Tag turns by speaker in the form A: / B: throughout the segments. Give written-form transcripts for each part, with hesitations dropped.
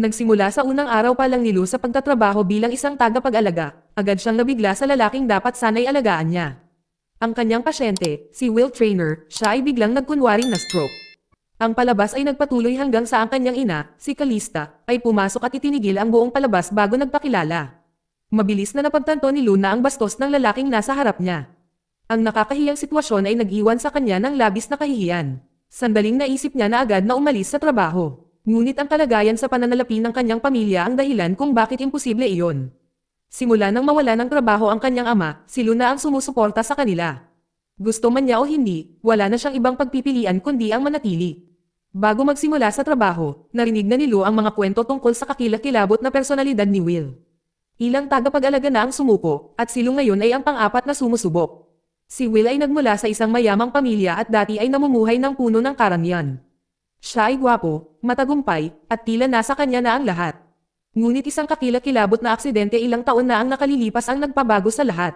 A: Nagsimula sa unang araw pa lang ni Lu sa pagtatrabaho bilang isang tagapag-alaga, agad siyang nabigla sa lalaking dapat sana'y alagaan niya. Ang kanyang pasyente, si Will Trainer, siya ay biglang nagkunwaring na stroke. Ang palabas ay nagpatuloy hanggang sa ang kanyang ina, si Calista, ay pumasok at itinigil ang buong palabas bago nagpakilala. Mabilis na napagtanto ni Lu na ang bastos ng lalaking nasa harap niya. Ang nakakahiyang sitwasyon ay nag-iwan sa kanya ng labis na kahihiyan. Sandaling naisip niya na agad na umalis sa trabaho. Ngunit ang kalagayan sa pananalapi ng kanyang pamilya ang dahilan kung bakit imposible iyon. Simula nang mawala ng trabaho ang kanyang ama, si Lu na ang sumusuporta sa kanila. Gusto man niya o hindi, wala na siyang ibang pagpipilian kundi ang manatili. Bago magsimula sa trabaho, narinig na ni Lu ang mga kwento tungkol sa kakilakilabot na personalidad ni Will. Ilang tagapag-alaga na ang sumuko, at si Lu ngayon ay ang pang-apat na sumusubok. Si Will ay nagmula sa isang mayamang pamilya at dati ay namumuhay ng puno ng karamihan. Siya ay gwapo, matagumpay, at tila nasa kanya na ang lahat. Ngunit isang kakilakilabot na aksidente ilang taon na ang nakalilipas ang nagpabago sa lahat.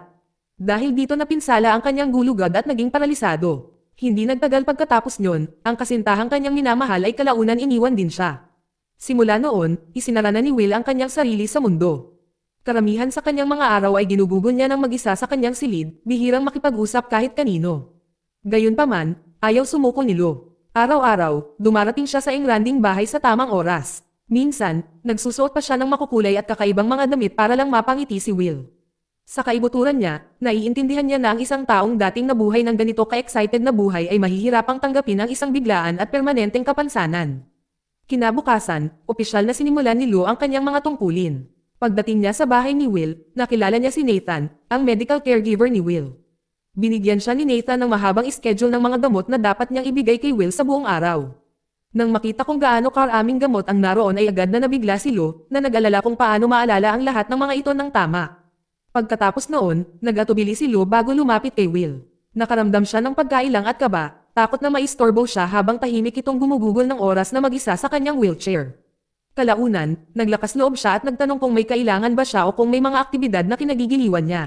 A: Dahil dito napinsala ang kanyang gulugad at naging paralisado. Hindi nagtagal pagkatapos nyon, ang kasintahang kanyang minamahal ay kalaunan iniwan din siya. Simula noon, isinara na ni Will ang kanyang sarili sa mundo. Karamihan sa kanyang mga araw ay ginugugon niya ng mag-isa sa kanyang silid, bihirang makipag-usap kahit kanino. Gayunpaman, ayaw sumuko ni Lu. Araw-araw, dumarating siya sa engranding bahay sa tamang oras. Minsan, nagsusuot pa siya ng makukulay at kakaibang mga damit para lang mapangiti si Will. Sa kaibuturan niya, naiintindihan niya na ang isang taong dating nabuhay ng ganito ka-excited na buhay ay mahihirapang tanggapin ang isang biglaan at permanenteng kapansanan. Kinabukasan, opisyal na sinimulan ni Lu ang kanyang mga tungkulin. Pagdating niya sa bahay ni Will, nakilala niya si Nathan, ang medical caregiver ni Will. Binigyan siya ni Nathan ng mahabang schedule ng mga gamot na dapat niyang ibigay kay Will sa buong araw. Nang makita kung gaano karaming gamot ang naroon ay agad na nabigla si Lu, na nag-alala kung paano maalala ang lahat ng mga ito ng tama. Pagkatapos noon, nag-atubili si Lu bago lumapit kay Will. Nakaramdam siya ng pagkailang at kaba, takot na maistorbo siya habang tahimik itong gumugugol ng oras na mag-isa sa kanyang wheelchair. Kalaunan, naglakas loob siya at nagtanong kung may kailangan ba siya o kung may mga aktibidad na kinagigiliwan niya.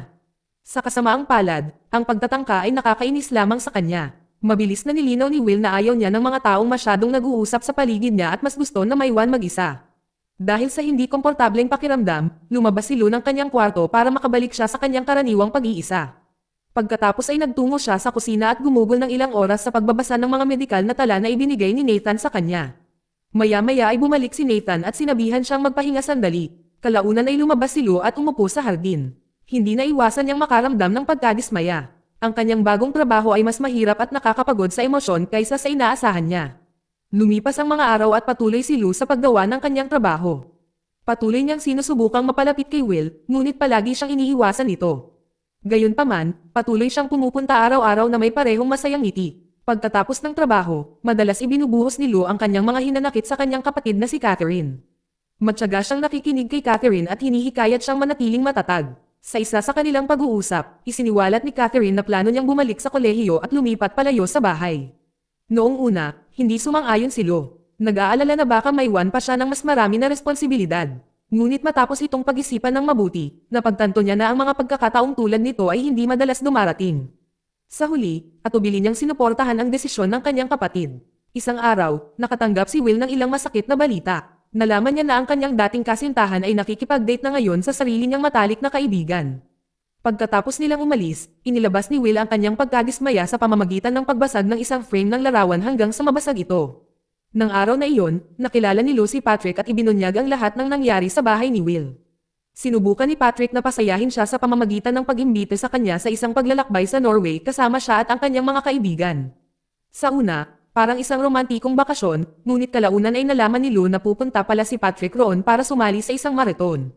A: Sa kasamaang palad, ang pagtatangka ay nakakainis lamang sa kanya. Mabilis na nilinaw ni Will na ayaw niya ng mga taong masyadong nag-uusap sa paligid niya at mas gusto na maiwan mag-isa. Dahil sa hindi komportableng pakiramdam, lumabas si Lu ng kanyang kwarto para makabalik siya sa kanyang karaniwang pag-iisa. Pagkatapos ay nagtungo siya sa kusina at gumugol ng ilang oras sa pagbabasa ng mga medikal na tala na ibinigay ni Nathan sa kanya. Maya-maya ay bumalik si Nathan at sinabihan siyang magpahinga sandali. Kalaunan ay lumabas si Lu at umupo sa hardin. Hindi na iwasan niyang makaramdam ng pagkadismaya. Ang kanyang bagong trabaho ay mas mahirap at nakakapagod sa emosyon kaysa sa inaasahan niya. Lumipas ang mga araw at patuloy si Lu sa paggawa ng kanyang trabaho. Patuloy niyang sinusubukang mapalapit kay Will, ngunit palagi siyang iniiwasan ito. Gayunpaman, patuloy siyang pumupunta araw-araw na may parehong masayang ngiti. Pagkatapos ng trabaho, madalas ibinubuhos ni Lu ang kanyang mga hinanakit sa kanyang kapatid na si Catherine. Matyaga siyang nakikinig kay Catherine at hinihikayat siyang manatiling matatag. Sa isa sa kanilang pag-uusap, isiniwalat ni Catherine na plano niyang bumalik sa kolehiyo at lumipat palayo sa bahay. Noong una, hindi sumang-ayon si Lu. Nag-aalala na baka maiwan pa siya ng mas marami na responsibilidad. Ngunit matapos itong pag-isipan ng mabuti, napagtanto niya na ang mga pagkakataong tulad nito ay hindi madalas dumarating. Sa huli, atubili niyang sinuportahan ang desisyon ng kanyang kapatid. Isang araw, nakatanggap si Will ng ilang masakit na balita. Nalaman niya na ang kanyang dating kasintahan ay nakikipag-date na ngayon sa sarili niyang matalik na kaibigan. Pagkatapos nilang umalis, inilabas ni Will ang kanyang pagkadismaya sa pamamagitan ng pagbasag ng isang frame ng larawan hanggang sa mabasag ito. Nang araw na iyon, nakilala ni Lucy Patrick at ibinunyag ang lahat ng nangyari sa bahay ni Will. Sinubukan ni Patrick na pasayahin siya sa pamamagitan ng pag-imbite sa kanya sa isang paglalakbay sa Norway kasama siya at ang kanyang mga kaibigan. Sa una, parang isang romantikong bakasyon, ngunit kalaunan ay nalaman ni Lu na pupunta pala si Patrick roon para sumali sa isang marathon.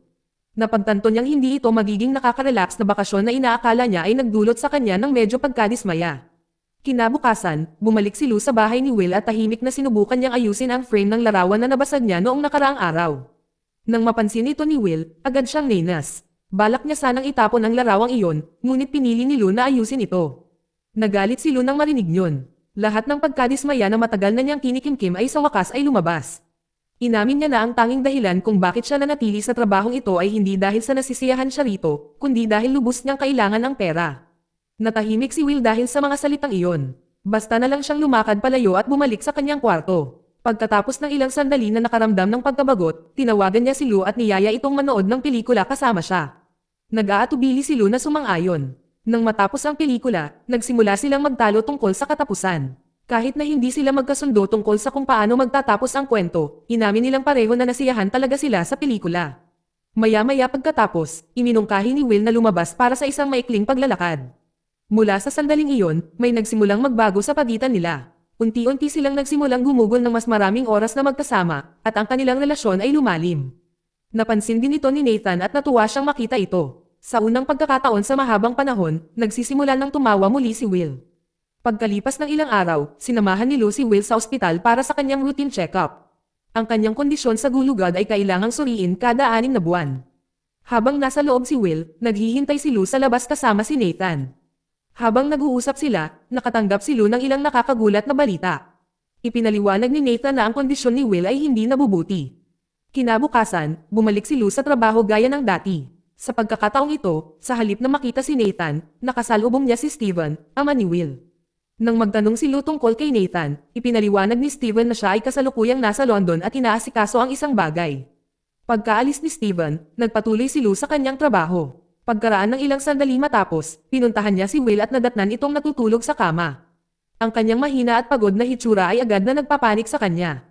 A: Napagtanto niyang hindi ito magiging nakaka-relax na bakasyon na inaakala niya ay nagdulot sa kanya ng medyo pagkadismaya. Kinabukasan, bumalik si Lu sa bahay ni Will at tahimik na sinubukan niyang ayusin ang frame ng larawan na nabasag niya noong nakaraang araw. Nang mapansin ito ni Will, agad siyang nainas. Balak niya sanang itapon ang larawang iyon, ngunit pinili ni Lu na ayusin ito. Nagalit si Lu nang marinig niyon. Lahat ng pagkadismaya na matagal na niyang kinikimkim ay sa wakas ay lumabas. Inamin niya na ang tanging dahilan kung bakit siya nanatili sa trabahong ito ay hindi dahil sa nasisiyahan siya rito, kundi dahil lubos niyang kailangan ng pera. Natahimik si Will dahil sa mga salitang iyon. Basta na lang siyang lumakad palayo at bumalik sa kanyang kwarto. Pagkatapos ng ilang sandali na nakaramdam ng pagkabagot, tinawagan niya si Lu at niyaya itong manood ng pelikula kasama siya. Nag-aatubili si Lu na sumang-ayon. Nang matapos ang pelikula, nagsimula silang magtalo tungkol sa katapusan. Kahit na hindi sila magkasundo tungkol sa kung paano magtatapos ang kwento, inamin nilang pareho na nasiyahan talaga sila sa pelikula. Maya-maya pagkatapos, iminungkahi ni Will na lumabas para sa isang maikling paglalakad. Mula sa sandaling iyon, may nagsimulang magbago sa pagitan nila. Unti-unti silang nagsimulang gumugol ng mas maraming oras na magkasama, at ang kanilang relasyon ay lumalim. Napansin din ito ni Nathan at natuwa siyang makita ito. Sa unang pagkakataon sa mahabang panahon, nagsisimula ng tumawa muli si Will. Pagkalipas ng ilang araw, sinamahan ni Lu si Will sa ospital para sa kanyang routine check-up. Ang kanyang kondisyon sa gulugad ay kailangang suriin kada 6 na buwan. Habang nasa loob si Will, naghihintay si Lu sa labas kasama si Nathan. Habang nag-uusap sila, nakatanggap si Lu ng ilang nakakagulat na balita. Ipinaliwanag ni Nathan na ang kondisyon ni Will ay hindi nabubuti. Kinabukasan, bumalik si Lu sa trabaho gaya ng dati. Sa pagkakataong ito, sa halip na makita si Nathan, nakasalubong niya si Steven, ama ni Will. Nang magtanong si Lu tungkol kay Nathan, ipinaliwanag ni Steven na siya ay kasalukuyang nasa London at inaasikaso ang isang bagay. Pagkaalis ni Steven, nagpatuloy si Lu sa kanyang trabaho. Pagkaraan ng ilang sandali matapos, pinuntahan niya si Will at nadatnan itong natutulog sa kama. Ang kanyang mahina at pagod na hitsura ay agad na nagpapanik sa kanya.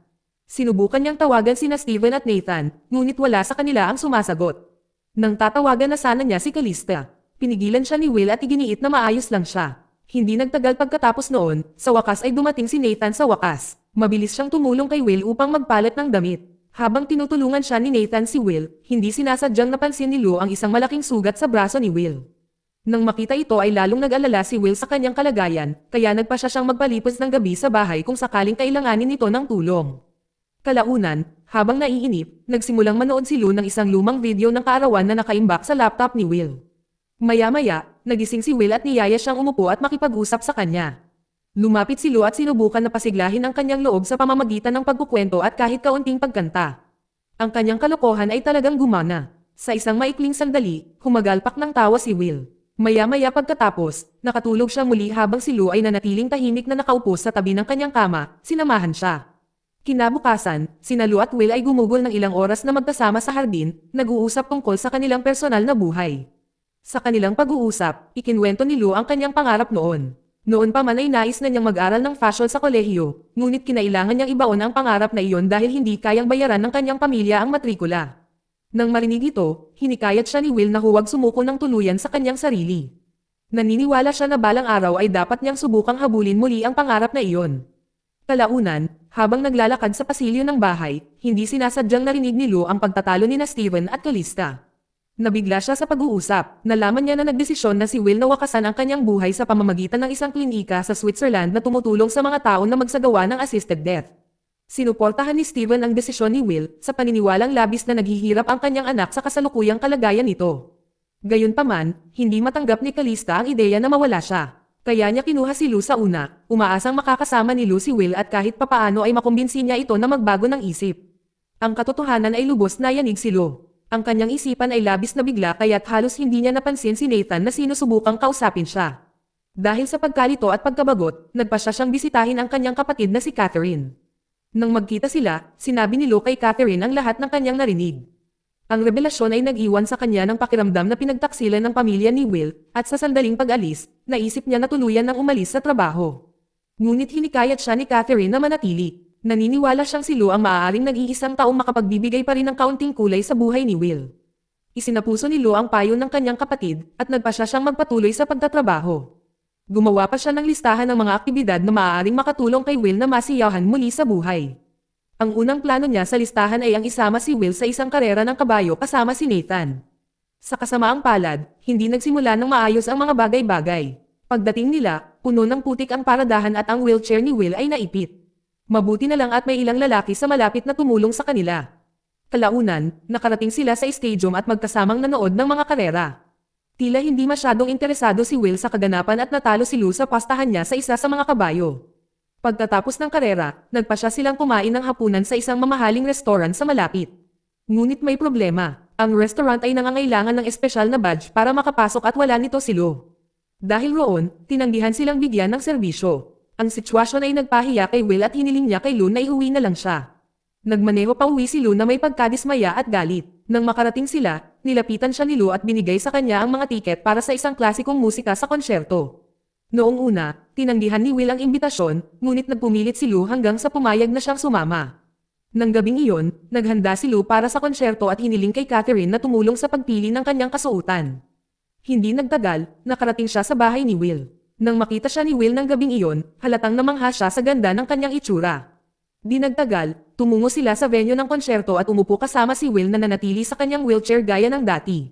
A: Sinubukan niyang tawagan sina Steven at Nathan, ngunit wala sa kanila ang sumasagot. Nang tatawagan na sana niya si Calista, pinigilan siya ni Will at iginiit na maayos lang siya. Hindi nagtagal pagkatapos noon, sa wakas ay dumating si Nathan sa wakas. Mabilis siyang tumulong kay Will upang magpalit ng damit. Habang tinutulungan siya ni Nathan si Will, hindi sinasadyang napansin ni Lu ang isang malaking sugat sa braso ni Will. Nang makita ito ay lalong nag-alala si Will sa kanyang kalagayan, kaya nagpa siya siyang magpalipos ng gabi sa bahay kung sakaling kailanganin nito ng tulong. Kalaunan, habang naiinip, nagsimulang manood si Lu ng isang lumang video ng kaarawan na nakaimbak sa laptop ni Will. Maya-maya, nagising si Will at niyaya siyang umupo at makipag-usap sa kanya. Lumapit si Lu at sinubukan na pasiglahin ang kanyang loob sa pamamagitan ng pagkukwento at kahit kaunting pagkanta. Ang kanyang kalokohan ay talagang gumana. Sa isang maikling sandali, humagalpak ng tawa si Will. Maya-maya pagkatapos, nakatulog siya muli habang si Lu ay nanatiling tahimik na nakaupo sa tabi ng kanyang kama, sinamahan siya. Kinabukasan, sina Lu at Will ay gumugol ng ilang oras na magkasama sa hardin, nag-uusap tungkol sa kanilang personal na buhay. Sa kanilang pag-uusap, ikinwento ni Lu ang kanyang pangarap noon. Noon pa man ay nais na niyang mag-aral ng fashion sa kolehiyo, ngunit kinailangan niyang ibaon ang pangarap na iyon dahil hindi kayang bayaran ng kanyang pamilya ang matrikula. Nang marinig ito, hinikayat siya ni Will na huwag sumuko ng tuluyan sa kanyang sarili. Naniniwala siya na balang araw ay dapat niyang subukang habulin muli ang pangarap na iyon. Kalaunan, habang naglalakad sa pasilyo ng bahay, hindi sinasadyang narinig ni Lu ang pagtatalo ni Steven at Calista. Nabigla siya sa pag-uusap, nalaman niya na nagdesisyon na si Will na wakasan ang kanyang buhay sa pamamagitan ng isang klinika sa Switzerland na tumutulong sa mga tao na magsagawa ng assisted death. Sinuportahan ni Steven ang desisyon ni Will sa paniniwalang labis na naghihirap ang kanyang anak sa kasalukuyang kalagayan nito. Gayunpaman, hindi matanggap ni Calista ang ideya na mawala siya. Kaya niya kinuha si Lu sa una, umaasang makakasama ni Lu si Will at kahit papaano ay makumbinsi niya ito na magbago ng isip. Ang katotohanan ay lubos na yanig si Lu. Ang kanyang isipan ay labis na bigla kaya't halos hindi niya napansin si Nathan na sinusubukang kausapin siya. Dahil sa pagkalito at pagkabagot, nagpa siya siyang bisitahin ang kanyang kapatid na si Catherine. Nang magkita sila, sinabi ni Lu kay Catherine ang lahat ng kanyang narinig. Ang revelasyon ay nag-iwan sa kanya ng pakiramdam na pinagtaksilan ng pamilya ni Will, at sa sandaling pag-alis, naisip niya na tuluyan ng umalis sa trabaho. Ngunit hinikayat siya ni Catherine na manatili. Naniniwala siyang si Lu ang maaaring nag-iisang taong makapagbibigay pa rin ng kaunting kulay sa buhay ni Will. Isinapuso ni Lu ang payo ng kanyang kapatid, at nagpa siya siyang magpatuloy sa pagtatrabaho. Gumawa pa siya ng listahan ng mga aktibidad na maaaring makatulong kay Will na masiyahan muli sa buhay. Ang unang plano niya sa listahan ay ang isama si Will sa isang karera ng kabayo kasama si Nathan. Sa kasamaang palad, hindi nagsimula ng maayos ang mga bagay-bagay. Pagdating nila, puno ng putik ang paradahan at ang wheelchair ni Will ay naipit. Mabuti na lang at may ilang lalaki sa malapit na tumulong sa kanila. Kalaunan, nakarating sila sa stadium at magkasamang nanood ng mga karera. Tila hindi masyadong interesado si Will sa kaganapan at natalo si Lu sa pastahan niya sa isa sa mga kabayo. Pagkatapos ng karera, nagpa siya silang kumain ng hapunan sa isang mamahaling restaurant sa malapit. Ngunit may problema, ang restaurant ay nangangailangan ng espesyal na badge para makapasok at wala nito si Lu. Dahil roon, tinanggihan silang bigyan ng serbisyo. Ang sitwasyon ay nagpahiya kay Will at hiniling niya kay Lou na iuwi na lang siya. Nagmaneho pa uwi si Lou na may pagkadismaya at galit. Nang makarating sila, nilapitan siya ni Lou at binigay sa kanya ang mga tiket para sa isang klasikong musika sa konsyerto. Noong una, tinanggihan ni Will ang imbitasyon, ngunit nagpumilit si Lou hanggang sa pumayag na siyang sumama. Nang gabing iyon, naghanda si Lou para sa konsyerto at hiniling kay Catherine na tumulong sa pagpili ng kanyang kasuotan. Hindi nagtagal, nakarating siya sa bahay ni Will. Nang makita siya ni Will ng gabing iyon, halatang namangha siya sa ganda ng kanyang itsura. Di nagtagal, tumungo sila sa venue ng konsyerto at umupo kasama si Will na nanatili sa kanyang wheelchair gaya ng dati.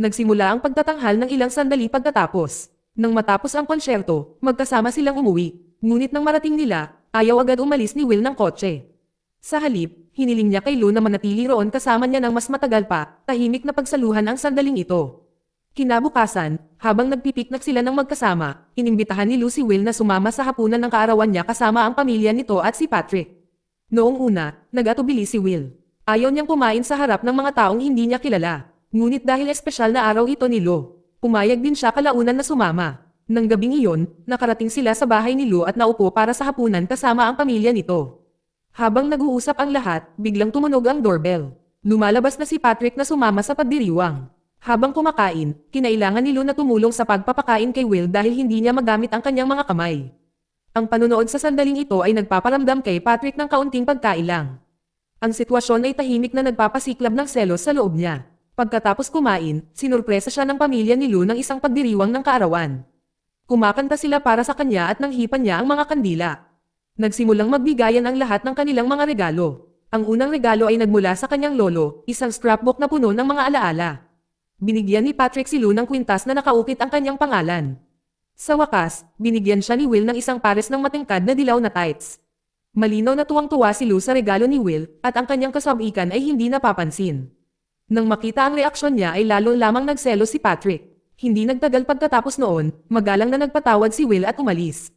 A: Nagsimula ang pagtatanghal ng ilang sandali pagkatapos. Nang matapos ang konsyerto, magkasama silang umuwi. Ngunit nang marating nila, ayaw agad umalis ni Will ng kotse. Sa halip, hiniling niya kay Lou na manatili roon kasama niya ng mas matagal pa, tahimik na pagsaluhan ang sandaling ito. Kinabukasan, habang nagpipiknik sila ng magkasama, inimbitahan ni Lou si Will na sumama sa hapunan ng kaarawan niya kasama ang pamilya nito at si Patrick. Noong una, nag-atubili si Will. Ayaw niyang kumain sa harap ng mga taong hindi niya kilala. Ngunit dahil espesyal na araw ito ni Lou, pumayag din siya kalaunan na sumama. Nang gabing iyon, nakarating sila sa bahay ni Lou at naupo para sa hapunan kasama ang pamilya nito. Habang nag-uusap ang lahat, biglang tumunog ang doorbell. Lumalabas na si Patrick na sumama sa pagdiriwang. Habang kumakain, kinailangan ni Lou na tumulong sa pagpapakain kay Will dahil hindi niya magamit ang kanyang mga kamay. Ang panunood sa sandaling ito ay nagpaparamdam kay Patrick ng kaunting pagkailang. Ang sitwasyon ay tahimik na nagpapasiklab ng selos sa loob niya. Pagkatapos kumain, sinurpresa siya ng pamilya ni Lou ng isang pagdiriwang ng kaarawan. Kumakanta sila para sa kanya at nanghipan niya ang mga kandila. Nagsimulang magbigayan ang lahat ng kanilang mga regalo. Ang unang regalo ay nagmula sa kanyang lolo, isang scrapbook na puno ng mga alaala. Binigyan ni Patrick si Lou ng kwintas na nakaukit ang kanyang pangalan. Sa wakas, binigyan siya ni Will ng isang pares ng matingkad na dilaw na tights. Malinaw na tuwang-tuwa si Lou sa regalo ni Will, at ang kanyang kasabikan ay hindi napapansin. Nang makita ang reaksyon niya ay lalo lamang nagselos si Patrick. Hindi nagtagal pagkatapos noon, magalang na nagpatawad si Will at umalis.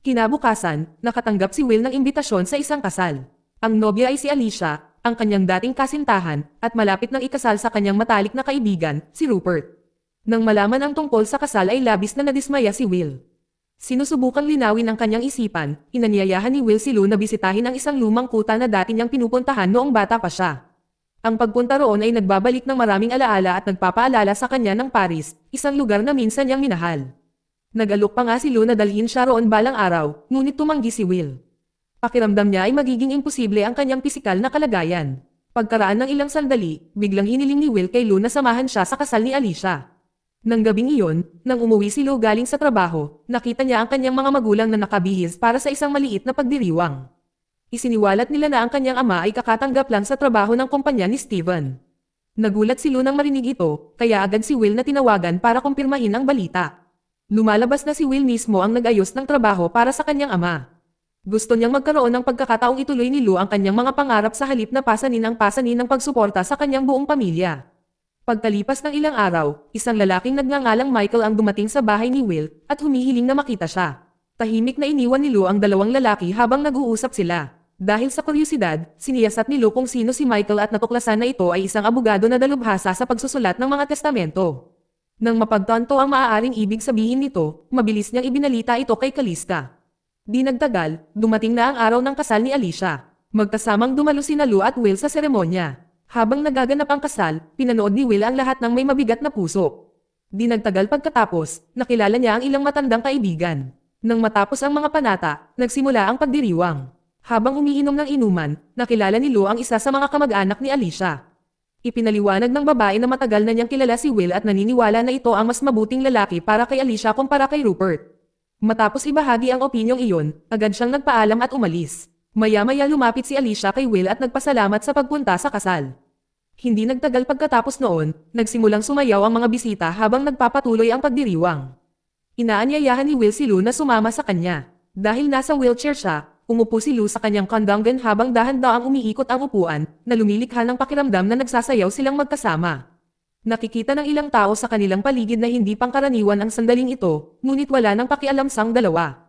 A: Kinabukasan, nakatanggap si Will ng imbitasyon sa isang kasal. Ang nobya ay si Alicia, ang kanyang dating kasintahan, at malapit nang ikasal sa kanyang matalik na kaibigan, si Rupert. Nang malaman ang tungkol sa kasal ay labis na nadismaya si Will. Sinusubukang linawin ang kanyang isipan, inanyayahan ni Will si Lou na bisitahin ang isang lumang kuta na dati niyang pinupuntahan noong bata pa siya. Ang pagpunta roon ay nagbabalik ng maraming alaala at nagpapaalala sa kanya ng Paris, isang lugar na minsan niyang minahal. Nag-alok pa nga si Lou na dalhin siya roon balang araw, ngunit tumanggi si Will. Pakiramdam niya ay magiging imposible ang kanyang pisikal na kalagayan. Pagkaraan ng ilang sandali, biglang hiniling ni Will kay Lou na samahan siya sa kasal ni Alicia. Nang gabing iyon, nang umuwi si Lou galing sa trabaho, nakita niya ang kanyang mga magulang na nakabihis para sa isang maliit na pagdiriwang. Isiniwalat nila na ang kanyang ama ay kakatanggap lang sa trabaho ng kumpanya ni Steven. Nagulat si Lou nang marinig ito, kaya agad si Will na tinawagan para kumpirmahin ang balita. Lumalabas na si Will mismo ang nag-ayos ng trabaho para sa kanyang ama. Gusto niyang magkaroon ng pagkakataong ituloy ni Lou ang kanyang mga pangarap sa halip na pasanin ng pagsuporta sa kanyang buong pamilya. Pagkalipas ng ilang araw, isang lalaking nagngangalang Michael ang dumating sa bahay ni Will at humihiling na makita siya. Tahimik na iniwan ni Lou ang dalawang lalaki habang nag-uusap sila. Dahil sa kuryosidad, siniyasat ni Lou kung sino si Michael at natuklasan na ito ay isang abogado na dalubhasa sa pagsusulat ng mga testamento. Nang mapagtanto ang maaaring ibig sabihin nito, mabilis niyang ibinalita ito kay Calista. Di nagtagal, dumating na ang araw ng kasal ni Alicia. Magkasamang dumalo sina Lou at Will sa seremonya. Habang nagaganap ang kasal, pinanood ni Will ang lahat ng may mabigat na puso. Di nagtagal pagkatapos, nakilala niya ang ilang matandang kaibigan. Nang matapos ang mga panata, nagsimula ang pagdiriwang. Habang umiinom ng inuman, nakilala ni Lou ang isa sa mga kamag-anak ni Alicia. Ipinaliwanag ng babae na matagal na niyang kilala si Will at naniniwala na ito ang mas mabuting lalaki para kay Alicia kumpara kay Rupert. Matapos ibahagi ang opinyong iyon, agad siyang nagpaalam at umalis. Maya-maya lumapit si Alicia kay Will at nagpasalamat sa pagpunta sa kasal. Hindi nagtagal pagkatapos noon, nagsimulang sumayaw ang mga bisita habang nagpapatuloy ang pagdiriwang. Inaanyayahan ni Will si Lou na sumama sa kanya. Dahil nasa wheelchair siya, umupo si Lou sa kanyang condangan habang dahan-daang umiikot ang upuan, na lumilikha ng pakiramdam na nagsasayaw silang magkasama. Nakikita ng ilang tao sa kanilang paligid na hindi pangkaraniwan ang sandaling ito, ngunit wala nang pakialam sang dalawa.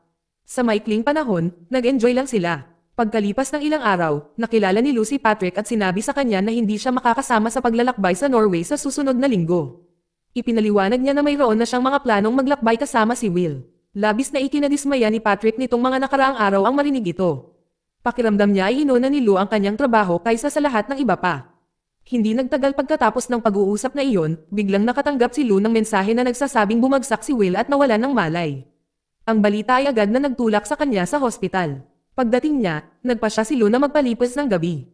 A: Sa maikling panahon, nag-enjoy lang sila. Pagkalipas ng ilang araw, nakilala ni Lou si Patrick at sinabi sa kanya na hindi siya makakasama sa paglalakbay sa Norway sa susunod na linggo. Ipinaliwanag niya na mayroon na siyang mga planong maglakbay kasama si Will. Labis na ikinadismaya ni Patrick nitong mga nakaraang araw ang marinig ito. Pakiramdam niya ay inuna ni Lou ang kanyang trabaho kaysa sa lahat ng iba pa. Hindi nagtagal pagkatapos ng pag-uusap na iyon, biglang nakatanggap si Lou ng mensahe na nagsasabing bumagsak si Will at nawalan ng malay. Ang balita ay agad na nagtulak sa kanya sa hospital. Pagdating niya, nagpa siya si Lou na magpalipas ng gabi.